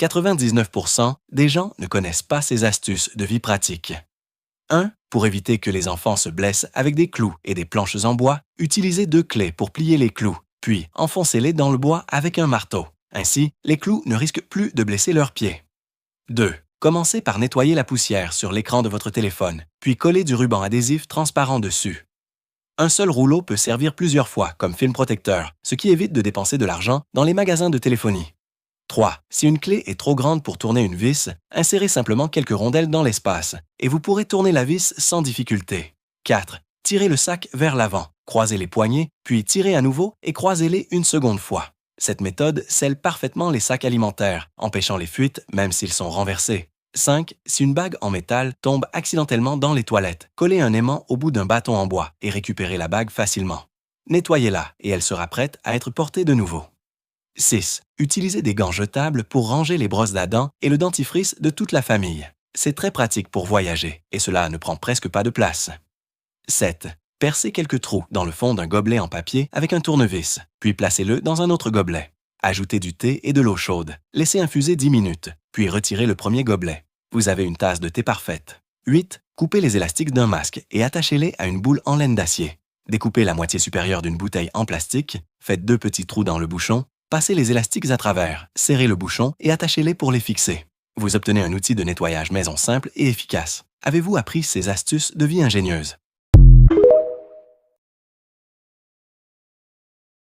99% des gens ne connaissent pas ces astuces de vie pratique. 1. Pour éviter que les enfants se blessent avec des clous et des planches en bois, utilisez 2 clés pour plier les clous, puis enfoncez-les dans le bois avec un marteau. Ainsi, les clous ne risquent plus de blesser leurs pieds. 2. Commencez par nettoyer la poussière sur l'écran de votre téléphone, puis collez du ruban adhésif transparent dessus. Un seul rouleau peut servir plusieurs fois comme film protecteur, ce qui évite de dépenser de l'argent dans les magasins de téléphonie. 3. Si une clé est trop grande pour tourner une vis, insérez simplement quelques rondelles dans l'espace et vous pourrez tourner la vis sans difficulté. 4. Tirez le sac vers l'avant, croisez les poignets, puis tirez à nouveau et croisez-les une seconde fois. Cette méthode scelle parfaitement les sacs alimentaires, empêchant les fuites même s'ils sont renversés. 5. Si une bague en métal tombe accidentellement dans les toilettes, collez un aimant au bout d'un bâton en bois et récupérez la bague facilement. Nettoyez-la et elle sera prête à être portée de nouveau. 6. Utilisez des gants jetables pour ranger les brosses à dents et le dentifrice de toute la famille. C'est très pratique pour voyager et cela ne prend presque pas de place. 7. Percez quelques trous dans le fond d'un gobelet en papier avec un tournevis, puis placez-le dans un autre gobelet. Ajoutez du thé et de l'eau chaude. Laissez infuser 10 minutes, puis retirez le premier gobelet. Vous avez une tasse de thé parfaite. 8. Coupez les élastiques d'un masque et attachez-les à une boule en laine d'acier. Découpez la moitié supérieure d'une bouteille en plastique, faites 2 petits trous dans le bouchon, passez les élastiques à travers, serrez le bouchon et attachez-les pour les fixer. Vous obtenez un outil de nettoyage maison simple et efficace. Avez-vous appris ces astuces de vie ingénieuse?